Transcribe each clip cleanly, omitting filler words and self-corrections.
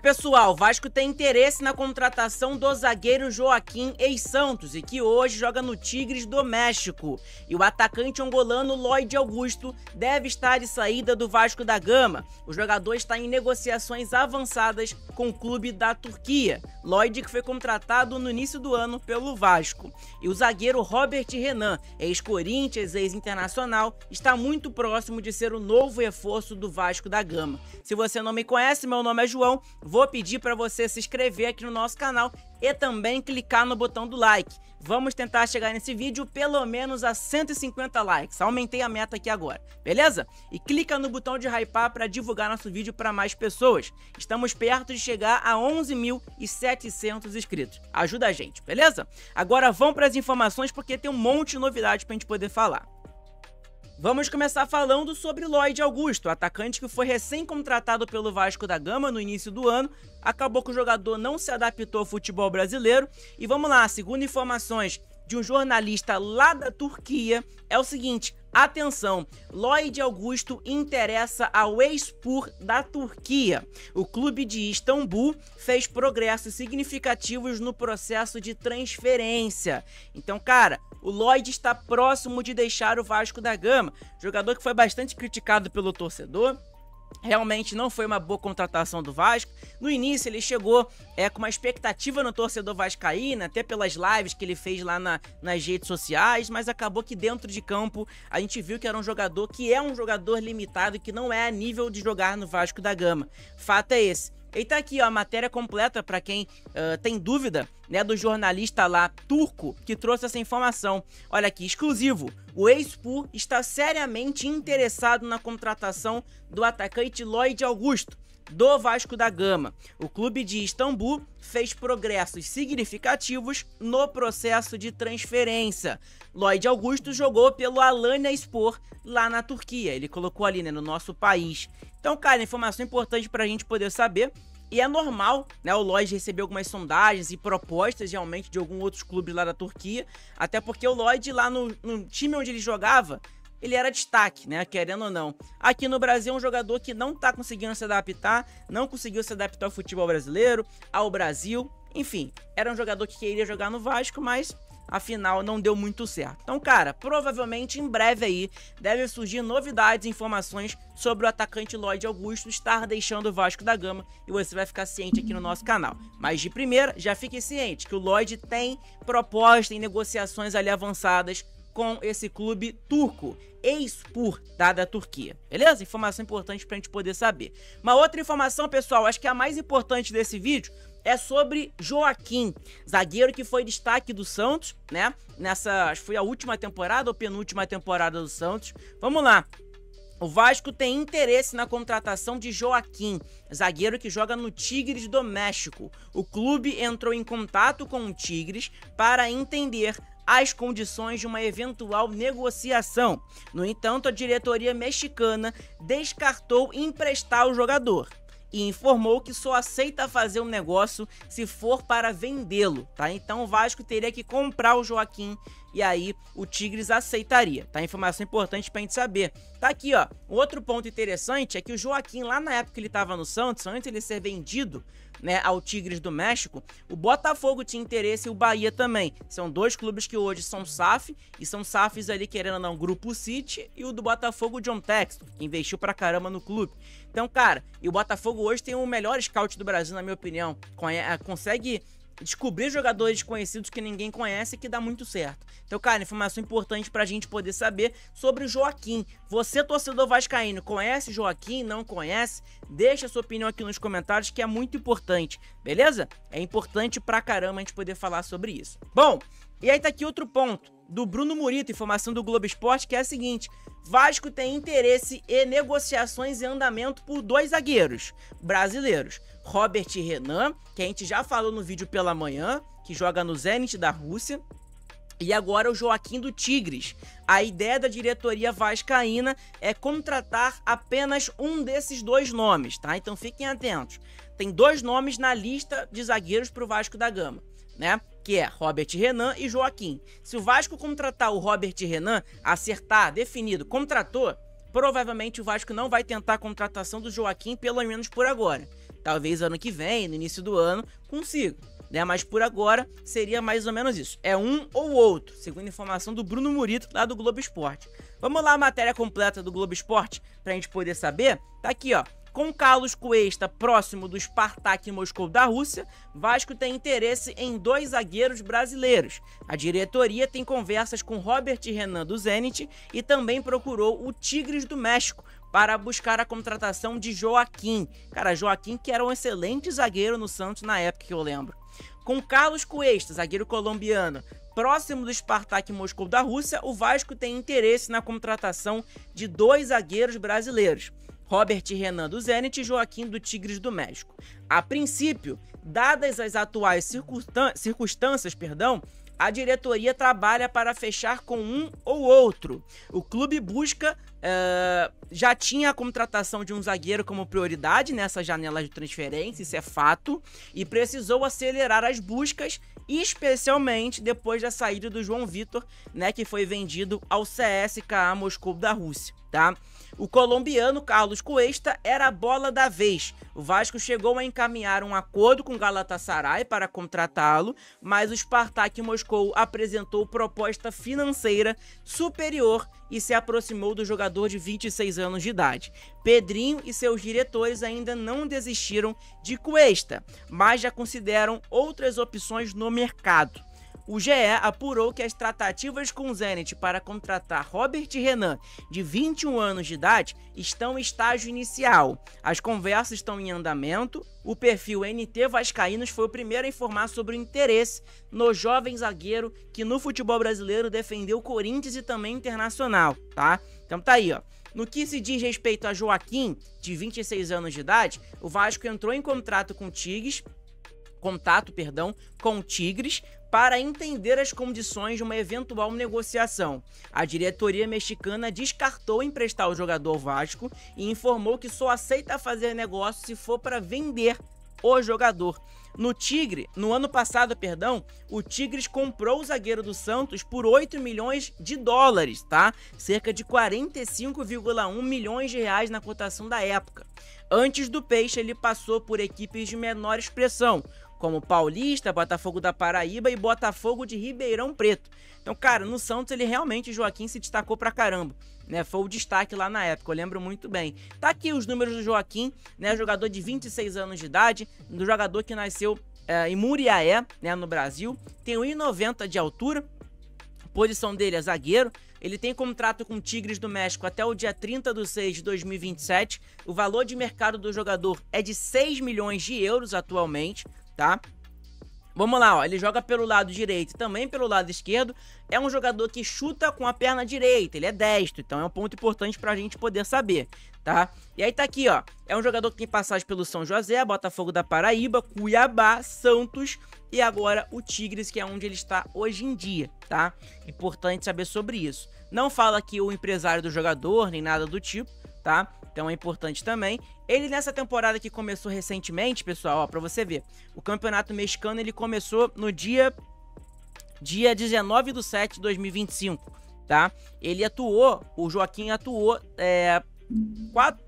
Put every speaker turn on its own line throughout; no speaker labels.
Pessoal, o Vasco tem interesse na contratação do zagueiro Joaquim ex-Santos e que hoje joga no Tigres do México. E o atacante angolano Lloyd Augusto deve estar de saída do Vasco da Gama. O jogador está em negociações avançadas com o clube da Turquia. Lloyd, que foi contratado no início do ano pelo Vasco. E o zagueiro Robert Renan, ex-Corinthians, ex-Internacional, está muito próximo de ser o novo reforço do Vasco da Gama. Se você não me conhece, meu nome é João. Vou pedir para você se inscrever aqui no nosso canal e também clicar no botão do like. Vamos tentar chegar nesse vídeo pelo menos a 150 likes. Aumentei a meta aqui agora, beleza? E clica no botão de hypar para divulgar nosso vídeo para mais pessoas. Estamos perto de chegar a 11.700 inscritos. Ajuda a gente, beleza? Agora vamos para as informações porque tem um monte de novidades para a gente poder falar. Vamos começar falando sobre Lloyd Augusto, atacante que foi recém-contratado pelo Vasco da Gama no início do ano. Acabou que o jogador não se adaptou ao futebol brasileiro. E vamos lá, segundo informações de um jornalista lá da Turquia, é o seguinte: atenção, Lloyd Augusto interessa ao Eyspor da Turquia. O clube de Istambul fez progressos significativos no processo de transferência. Então, cara, o Lloyd está próximo de deixar o Vasco da Gama, jogador que foi bastante criticado pelo torcedor. Realmente não foi uma boa contratação do Vasco. No início ele chegou com uma expectativa no torcedor vascaíno, até pelas lives que ele fez lá nas redes sociais, mas acabou que dentro de campo a gente viu que era um jogador que é um jogador limitado e que não é a nível de jogar no Vasco da Gama. Fato é esse. E tá aqui, ó, a matéria completa para quem tem dúvida, né, do jornalista lá turco que trouxe essa informação. Olha aqui, exclusivo. O Eyspor está seriamente interessado na contratação do atacante Lloyd Augusto, do Vasco da Gama. O clube de Istambul fez progressos significativos no processo de transferência. Lloyd Augusto jogou pelo Alanyaspor lá na Turquia. Ele colocou ali, né, no nosso país. Então, cara, informação importante pra gente poder saber. E é normal, né, o Lloyd receber algumas sondagens e propostas realmente de algum outros clubes lá da Turquia. Até porque o Lloyd lá no time onde ele jogava, ele era destaque, né, querendo ou não. Aqui no Brasil é um jogador que não tá conseguindo se adaptar, não conseguiu se adaptar ao futebol brasileiro, ao Brasil. Enfim, era um jogador que queria jogar no Vasco, mas afinal não deu muito certo. Então, cara, provavelmente em breve aí deve surgir novidades e informações sobre o atacante Lloyd Augusto estar deixando o Vasco da Gama e você vai ficar ciente aqui no nosso canal. Mas de primeira, já fique ciente que o Lloyd tem proposta em negociações ali avançadas com esse clube turco, Eyspor, da Turquia, beleza? Informação importante pra gente poder saber. Uma outra informação, pessoal, acho que a mais importante desse vídeo é sobre Joaquim, zagueiro que foi destaque do Santos, né? Acho que foi a última temporada ou penúltima temporada do Santos. Vamos lá. O Vasco tem interesse na contratação de Joaquim, zagueiro que joga no Tigres do México. O clube entrou em contato com o Tigres para entender as condições de uma eventual negociação. No entanto, a diretoria mexicana descartou emprestar o jogador e informou que só aceita fazer um negócio se for para vendê-lo, tá? Então o Vasco teria que comprar o Joaquim e aí o Tigres aceitaria, tá? Informação importante pra gente saber. Tá aqui, ó, outro ponto interessante é que o Joaquim, lá na época que ele tava no Santos, antes de ele ser vendido, né, ao Tigres do México, o Botafogo tinha interesse e o Bahia também. São dois clubes que hoje são SAF, e são SAFs ali, querendo ou não, Grupo City, e o do Botafogo, John Textor, que investiu pra caramba no clube. Então, cara, e o Botafogo hoje tem o melhor scout do Brasil, na minha opinião. Consegue descobrir jogadores conhecidos que ninguém conhece e que dá muito certo. Então, cara, informação importante pra gente poder saber sobre o Joaquim. Você, torcedor vascaíno, conhece Joaquim? Não conhece? Deixa a sua opinião aqui nos comentários, que é muito importante, beleza? É importante pra caramba a gente poder falar sobre isso. Bom, e aí tá aqui outro ponto do Bruno Murito, informação do Globo Esporte, que é a seguinte: Vasco tem interesse e negociações em andamento por dois zagueiros brasileiros. Robert Renan, que a gente já falou no vídeo pela manhã, que joga no Zenit da Rússia. E agora o Joaquim do Tigres. A ideia da diretoria vascaína é contratar apenas um desses dois nomes, tá? Então fiquem atentos. Tem dois nomes na lista de zagueiros para o Vasco da Gama, né? Que é Robert Renan e Joaquim. Se o Vasco contratar o Robert Renan, acertar, definido, contratou, provavelmente o Vasco não vai tentar a contratação do Joaquim, pelo menos por agora. Talvez ano que vem, no início do ano, consiga, né? Mas por agora seria mais ou menos isso. É um ou outro, segundo a informação do Bruno Murito, lá do Globo Esporte. Vamos lá, a matéria completa do Globo Esporte, pra gente poder saber. Tá aqui, ó. Com Carlos Cuesta próximo do Spartak Moscou da Rússia, Vasco tem interesse em 2 zagueiros brasileiros. A diretoria tem conversas com Robert Renan do Zenit e também procurou o Tigres do México para buscar a contratação de Joaquim. Cara, Joaquim que era um excelente zagueiro no Santos na época que eu lembro. Com Carlos Cuesta, zagueiro colombiano, próximo do Spartak Moscou da Rússia, o Vasco tem interesse na contratação de 2 zagueiros brasileiros. Robert Renan do Zenit e Joaquim do Tigres do México. A princípio, dadas as atuais circunstâncias, a diretoria trabalha para fechar com um ou outro. O clube busca, já tinha a contratação de um zagueiro como prioridade nessa janela de transferência, isso é fato, e precisou acelerar as buscas, especialmente depois da saída do João Vitor, né, que foi vendido ao CSKA Moscou da Rússia, tá? O colombiano Carlos Cuesta era a bola da vez. O Vasco chegou a encaminhar um acordo com o Galatasaray para contratá-lo, mas o Spartak Moscou apresentou proposta financeira superior e se aproximou do jogador de 26 anos de idade. Pedrinho e seus diretores ainda não desistiram de Cuesta, mas já consideram outras opções no mercado. O GE apurou que as tratativas com o Zenit para contratar Robert Renan, de 21 anos de idade, estão em estágio inicial. As conversas estão em andamento. O perfil NT Vascaínos foi o primeiro a informar sobre o interesse no jovem zagueiro que no futebol brasileiro defendeu Corinthians e também Internacional, tá? Então tá aí, ó. No que se diz respeito a Joaquim, de 26 anos de idade, o Vasco entrou em contato com o Tigres para entender as condições de uma eventual negociação. A diretoria mexicana descartou emprestar o jogador ao Vasco e informou que só aceita fazer negócio se for para vender o jogador. No ano passado, o Tigres comprou o zagueiro do Santos por 8 milhões de dólares, tá? Cerca de 45,1 milhões de reais na cotação da época. Antes do Peixe, ele passou por equipes de menor expressão, como Paulista, Botafogo da Paraíba e Botafogo de Ribeirão Preto. Então, cara, no Santos ele realmente, Joaquim, se destacou pra caramba, né? Foi o destaque lá na época, eu lembro muito bem. Tá aqui os números do Joaquim, né? Jogador de 26 anos de idade, do jogador que nasceu em Muriaé, né, no Brasil. Tem 1,90 m de altura, posição dele é zagueiro. Ele tem contrato com o Tigres do México até o dia 30/6 de 2027. O valor de mercado do jogador é de 6 milhões de euros atualmente, tá? Vamos lá, ó, ele joga pelo lado direito e também pelo lado esquerdo. É um jogador que chuta com a perna direita, ele é destro, então é um ponto importante pra gente poder saber, tá? E aí tá aqui, ó, é um jogador que tem passagem pelo São José, Botafogo da Paraíba, Cuiabá, Santos e agora o Tigres, que é onde ele está hoje em dia, tá? Importante saber sobre isso. Não fala aqui o empresário do jogador, nem nada do tipo, tá? Então é importante também. Ele nessa temporada que começou recentemente, pessoal, ó, pra você ver. O campeonato mexicano ele começou no dia 19/7 de 2025, tá? O Joaquim atuou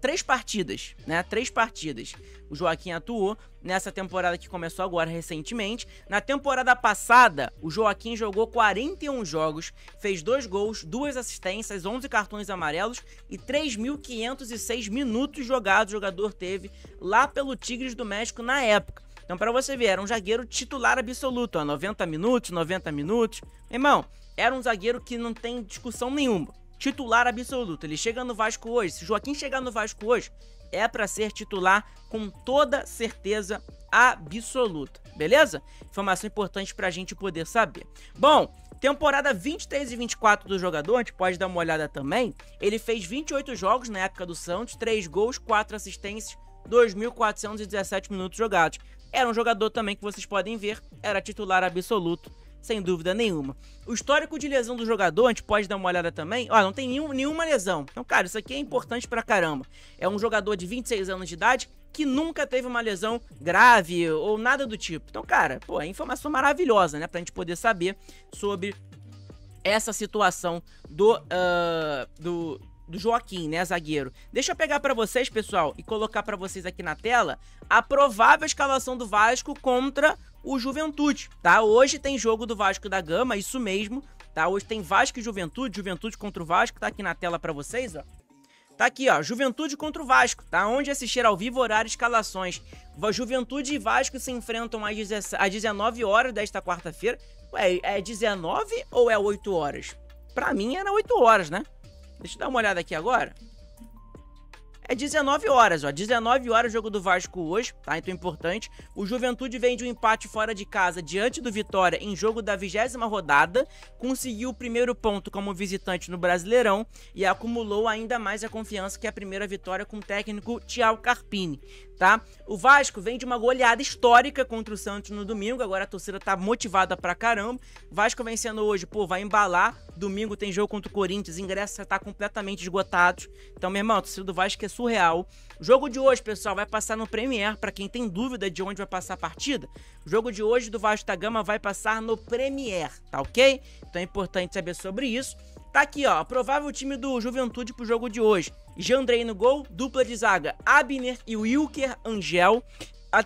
3 partidas, né? 3 partidas. O Joaquim atuou nessa temporada que começou agora recentemente. Na temporada passada, o Joaquim jogou 41 jogos, fez 2 gols, 2 assistências, 11 cartões amarelos e 3.506 minutos jogados o jogador teve lá pelo Tigres do México na época. Então, pra você ver, era um zagueiro titular absoluto, ó, 90 minutos. Irmão, era um zagueiro que não tem discussão nenhuma. Titular absoluto. Ele chega no Vasco hoje. Se o Joaquim chegar no Vasco hoje, é pra ser titular com toda certeza absoluta. Beleza? Informação importante pra gente poder saber. Bom, temporada 23 e 24 do jogador, a gente pode dar uma olhada também. Ele fez 28 jogos na época do Santos, 3 gols, 4 assistências, 2.417 minutos jogados. Era um jogador também que vocês podem ver, era titular absoluto, sem dúvida nenhuma. O histórico de lesão do jogador, a gente pode dar uma olhada também. Ó, não tem nenhuma lesão. Então, cara, isso aqui é importante pra caramba. É um jogador de 26 anos de idade que nunca teve uma lesão grave ou nada do tipo. Então, cara, pô, é informação maravilhosa, né? Pra gente poder saber sobre essa situação do Joaquim, né, zagueiro. Deixa eu pegar pra vocês, pessoal, e colocar pra vocês aqui na tela a provável escalação do Vasco contra o Juventude, tá? Hoje tem jogo do Vasco da Gama, isso mesmo, tá? Hoje tem Vasco e Juventude, Juventude contra o Vasco, tá aqui na tela pra vocês, ó. Tá aqui, ó, Juventude contra o Vasco, tá? Onde assistir ao vivo, horário, escalações. Juventude e Vasco se enfrentam às 19 horas desta quarta-feira. Ué, é 19 ou é 8 horas? Pra mim era 8 horas, né? Deixa eu dar uma olhada aqui agora. É 19 horas, ó. 19 horas o jogo do Vasco hoje, tá? Então é importante. O Juventude vem de um empate fora de casa diante do Vitória em jogo da 20ª rodada. Conseguiu o primeiro ponto como visitante no Brasileirão e acumulou ainda mais a confiança que a primeira vitória com o técnico Thiago Carpini, tá? O Vasco vem de uma goleada histórica contra o Santos no domingo. Agora a torcida tá motivada pra caramba. Vasco vencendo hoje, pô, vai embalar. Domingo tem jogo contra o Corinthians, ingressos já tá completamente esgotados. Então, meu irmão, a torcida do Vasco é surreal. O jogo de hoje, pessoal, vai passar no Premier, pra quem tem dúvida de onde vai passar a partida. O jogo de hoje do Vasco da Gama vai passar no Premier, tá ok? Então é importante saber sobre isso. Tá aqui, ó, provável time do Juventude pro jogo de hoje. Jandrei no gol, dupla de zaga, Abner e Wilker Angel.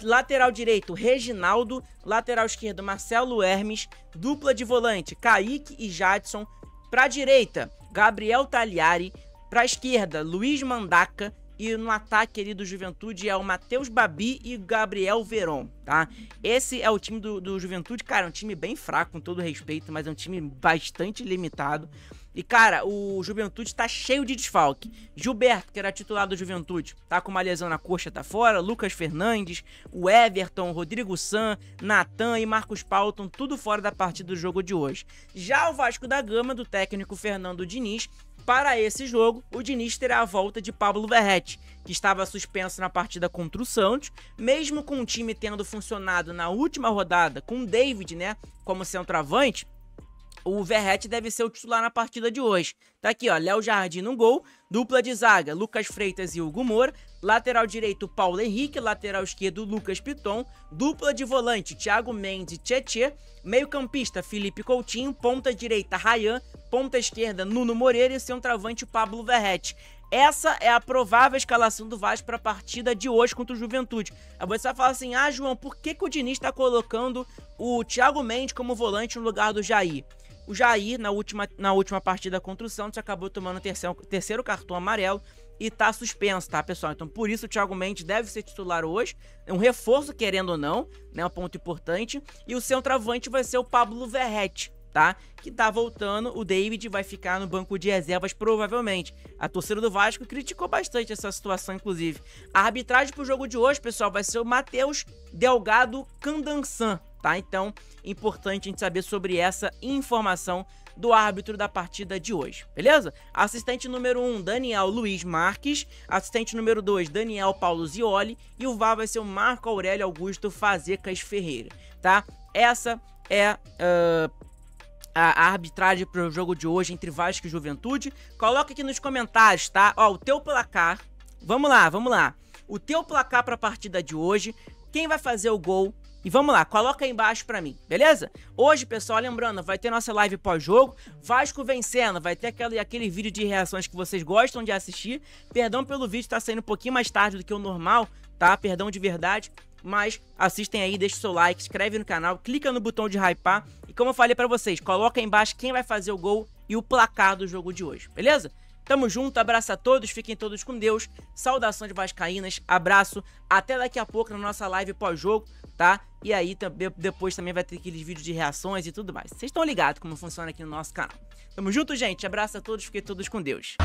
Lateral direito, Reginaldo. Lateral esquerdo, Marcelo Hermes. Dupla de volante, Kaique e Jadson. Pra direita, Gabriel Tagliari. Pra esquerda, Luiz Mandaca. E no ataque ali do Juventude é o Matheus Babi e Gabriel Veron, tá? Esse é o time do Juventude, cara, é um time bem fraco, com todo respeito, mas é um time bastante limitado. E, cara, o Juventude tá cheio de desfalque. Gilberto, que era titular do Juventude, tá com uma lesão na coxa, tá fora. Lucas Fernandes, o Everton, Rodrigo San, Natan e Marcos Paulo, tudo fora da partida do jogo de hoje. Já o Vasco da Gama, do técnico Fernando Diniz, para esse jogo, o Diniz terá a volta de Pablo Verratti, que estava suspenso na partida contra o Santos, mesmo com o time tendo funcionado na última rodada com o David, né, como centroavante. O Verratti deve ser o titular na partida de hoje. Tá aqui, ó, Léo Jardim no gol, dupla de zaga, Lucas Freitas e Hugo Moura, lateral direito, Paulo Henrique, lateral esquerdo, Lucas Piton, dupla de volante, Thiago Mendes e Tietê, meio campista, Felipe Coutinho, ponta direita, Ryan, ponta esquerda, Nuno Moreira e centroavante, Pablo Verratti. Essa é a provável escalação do Vasco para a partida de hoje contra o Juventude. Aí você vai falar assim, ah, João, por que o Diniz está colocando o Thiago Mendes como volante no lugar do Jair? O Jair, na última partida contra o Santos, acabou tomando o terceiro cartão amarelo e tá suspenso, tá, pessoal? Então, por isso, o Thiago Mendes deve ser titular hoje. É um reforço, querendo ou não, né? Um ponto importante. E o centroavante vai ser o Pablo Verratti, tá? Que tá voltando. O David vai ficar no banco de reservas, provavelmente. A torcida do Vasco criticou bastante essa situação, inclusive. A arbitragem pro jogo de hoje, pessoal, vai ser o Matheus Delgado Candansan, tá? Então, importante a gente saber sobre essa informação do árbitro da partida de hoje, beleza? Assistente número 1, Daniel Luiz Marques. Assistente número 2, Daniel Paulo Zioli. E o VAR vai ser o Marco Aurélio Augusto Fazecas Ferreira, tá? Essa é a arbitragem para o jogo de hoje entre Vasco e Juventude. Coloca aqui nos comentários, tá? Ó, o teu placar. Vamos lá, vamos lá. O teu placar para a partida de hoje. Quem vai fazer o gol? E vamos lá, coloca aí embaixo pra mim, beleza? Hoje, pessoal, lembrando, vai ter nossa live pós-jogo, Vasco vencendo, vai ter aquele vídeo de reações que vocês gostam de assistir. Perdão pelo vídeo tá saindo um pouquinho mais tarde do que o normal, tá? Perdão de verdade, mas assistem aí, deixa o seu like, inscreve no canal, clica no botão de hypar. E como eu falei pra vocês, coloca aí embaixo quem vai fazer o gol e o placar do jogo de hoje, beleza? Tamo junto, abraço a todos, fiquem todos com Deus, saudações vascaínas, abraço, até daqui a pouco na nossa live pós-jogo, tá? E aí depois também vai ter aqueles vídeos de reações e tudo mais. Vocês estão ligados como funciona aqui no nosso canal. Tamo junto, gente, abraço a todos, fiquem todos com Deus.